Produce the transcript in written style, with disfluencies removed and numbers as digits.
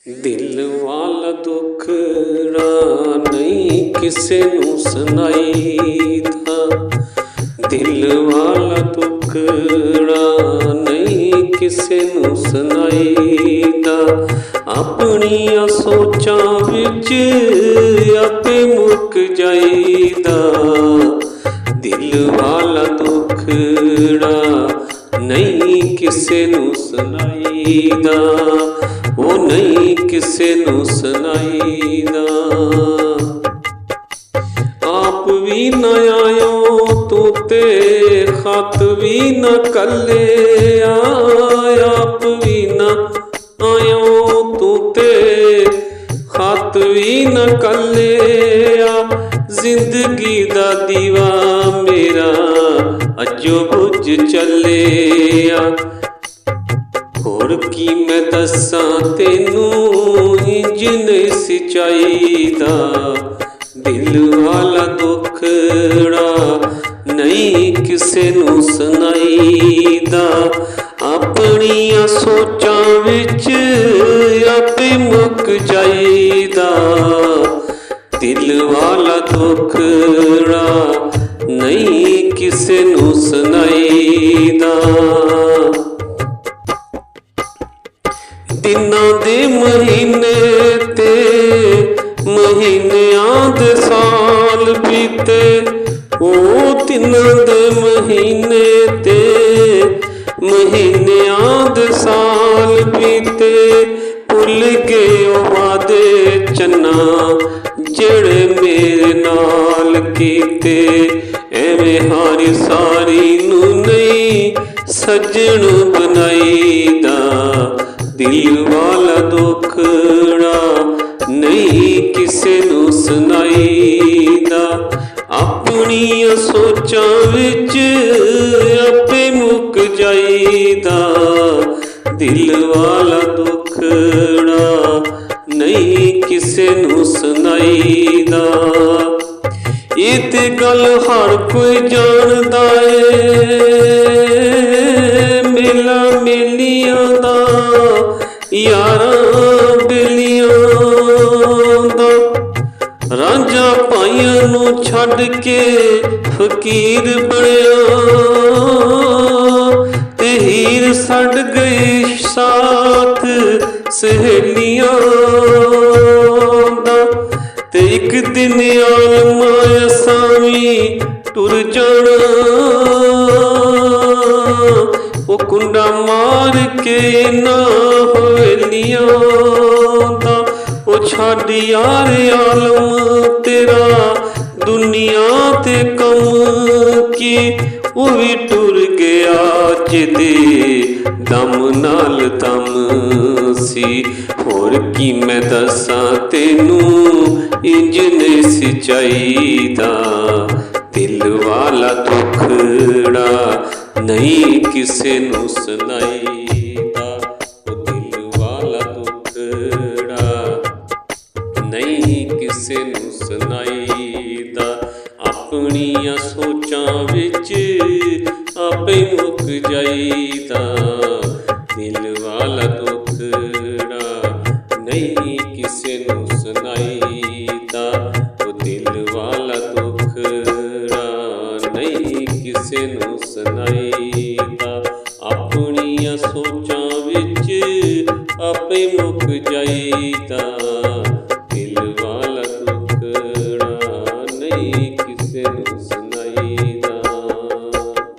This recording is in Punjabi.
ਦਿਲ ਵਾਲਾ ਦੁੱਖੜਾ ਨਹੀਂ ਕਿਸੇ ਨੂੰ ਸੁਣਾਈਦਾ। ਦਿਲ ਵਾਲਾ ਦੁੱਖੜਾ ਨਹੀਂ ਕਿਸੇ ਨੂੰ ਸੁਣਾਈਦਾ। ਆਪਣੀਆਂ ਸੋਚਾਂ ਵਿੱਚ ਆਪੇ ਮੁੱਕ ਜਾਈਦਾ। ਦਿਲ ਵਾਲਾ ਦੁੱਖੜਾ ਨਹੀਂ ਕਿਸੇ ਨੂੰ ਸੁਣਾਈਦਾ। ਉਹ ਨਹੀਂ ਕਿਸੇ ਨੂੰ ਸੁਣਾਈਦਾ। ਆਪ ਵੀ ਨਾ ਆਇਓ ਤੂੰ ਤੇ ਖਤ ਵੀ ਨਾ ਕੱਲਿਆ। ਆਪ ਵੀ ਨਾ ਆਇਓ ਤੂੰ ਤੇ ਖਤ ਵੀ ਨਾ ਕੱਲਿਆ। ਜ਼ਿੰਦਗੀ ਦਾ ਦੀਵਾ ਮੇਰਾ ਅਜੋ ਬੁਝ ਚੱਲਿਆ। ਹੋਰ ਕੀ ਮੈਂ ਦੱਸਾਂ ਤੈਨੂੰ ਇੰਝ ਨਹੀਂ ਸੀ ਚਾਹੀਦਾ। ਦਿਲ ਵਾਲਾ ਦੁੱਖੜਾ ਨਹੀਂ ਕਿਸੇ ਨੂੰ ਸੁਣਾਈਦਾ। ਆਪਣੀਆਂ ਸੋਚਾਂ ਵਿੱਚ ਆਪੇ ਮੁੱਕ ਜਾਈਦਾ। ਦਿਲ ਵਾਲਾ ਦੁੱਖੜਾ ਨਹੀਂ ਕਿਸੇ ਨੂੰ ਸੁਣਾਈਦਾ। ਦਿਨਾਂ ਦੇ ਮਹੀਨੇ ਤੇ ਮਹੀਨਿਆਂ ਦੇ ਸਾਲ ਬੀਤੇ। ਉਹ ਦਿਨਾਂ ਦੇ ਮਹੀਨੇ ਤੇ ਮਹੀਨਿਆਂ ਦੇ ਸਾਲ ਬੀਤੇ। ਭੁੱਲ ਗਏ ਉਹ ਵਾਦੇ ਚੰਨਾ ਜਿਹੜੇ ਮੇਰੇ ਨਾਲ ਕੀਤੇ। ਐਵੇਂ ਹਾਰੀ ਸਾਰੀ ਨੂੰ ਨਹੀਂ ਸੱਜਣ ਬਣਾਈਦਾ। ਦਿਲ ਵਾਲਾ ਦੁੱਖੜਾ ਨਹੀਂ ਕਿਸੇ ਨੂੰ ਸੁਣਾਈਦਾ। ਆਪਣੀਆਂ ਸੋਚਾਂ ਵਿੱਚ ਆਪੇ ਮੁੱਕ ਜਾਈਦਾ। ਦਿਲ ਵਾਲਾ ਦੁੱਖੜਾ ਨਹੀਂ ਕਿਸੇ ਨੂੰ ਸੁਣਾਈਦਾ। ਇਹ ਤੇ ਗੱਲ ਹਰ ਕੋਈ ਜਾਣਦਾ ਏ। ਮੇਲਾ ਮੇਲੀਆਂ ਦਾ ਯਾਰਾਂ ਬੇਲੀਆਂ ਦਾ। ਰਾਂਝਾ ਭਾਈਆਂ ਨੂੰ ਛੱਡ ਕੇ ਫਕੀਰ ਬਣਿਆ। ਤੇ ਹੀਰ ਛੱਡ ਗਈ ਸਾਥ ਸਹੇਲੀਆਂ ਦਾ। ਤੇ ਇੱਕ ਦਿਨ ਆਲਮਾਂ ਅਸਾਂ ਟੁਰ ਜਾਣਾ। ਉਹ ਕੁੰਡਾ ਮਾਰ ਕੇ ਨਾ ਹਵੇਲੀਆਂ ਦਾ। ਉਹ ਛੱਡ ਯਾਰ ਆਲਮ ਤੇਰਾ ਦੁਨੀਆ ਤੇ ਕੰਮ ਕੀ। ਉਹ ਵੀ ਟੁਰ ਗਿਆ ਜਿਹਦੇ ਦਮ ਨਾਲ ਦਮ ਸੀ। ਹੋਰ ਕੀ ਮੈਂ ਦੱਸਾਂ ਤੈਨੂੰ ਇੰਝ ਨਹੀਂ ਸੀ ਚਾਹੀਦਾ। ਦਿਲ ਵਾਲਾ ਦੁੱਖੜਾ ਨਹੀਂ ਕਿਸੇ ਨੂੰ ਸੁਣਾਈਦਾ। ਉਹ ਦਿਲ ਵਾਲਾ ਦੁੱਖੜਾ ਨਹੀਂ ਕਿਸੇ ਨੂੰ ਸੁਣਾਈਦਾ। ਆਪਣੀਆਂ ਸੋਚਾਂ ਵਿੱਚ ਆਪੇ ਮੁੱਕ ਜਾਈਦਾ। ਦਿਲ ਵਾਲਾ ਦੁੱਖੜਾ ਨਹੀਂ ਕਿਸੇ ਨੂੰ ਸੁਣਾਈਦਾ। ਉਹ ਦਿਲ ਵਾਲਾ ਦੁੱਖੜਾ ਨਹੀਂ ਕਿਸੇ ਨੂੰ ਸੁਣਾਈਦਾ। ਆਪਣੀਆਂ ਸੋਚਾਂ ਵਿੱਚ ਆਪੇ ਮੁੱਕ ਜਾਈਦਾ।